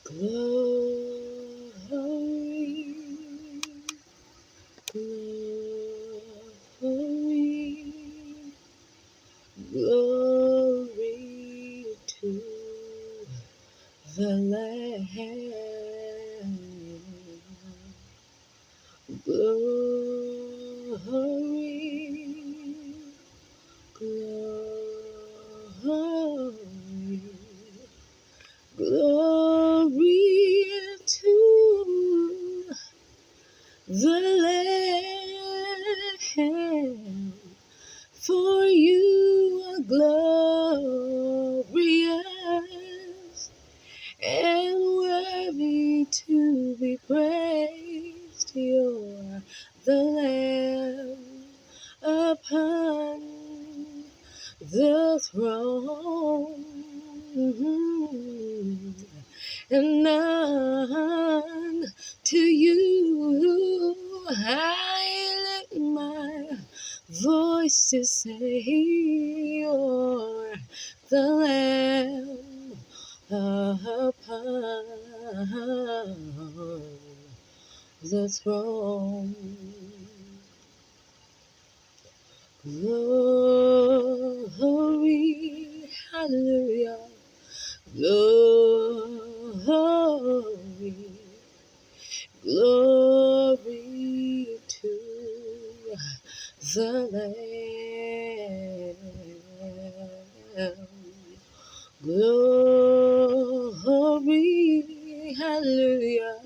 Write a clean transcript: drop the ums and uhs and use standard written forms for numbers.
Glory, glory, glory to the Lamb. Glory, glory, glory to the Lamb. For you are glorious and worthy to be praised. You're the Lamb upon the throne, and none to you I lift my voice to say, you're the Lamb upon the throne. Glory, hallelujah, glory, glory to the Lamb. Glory, hallelujah,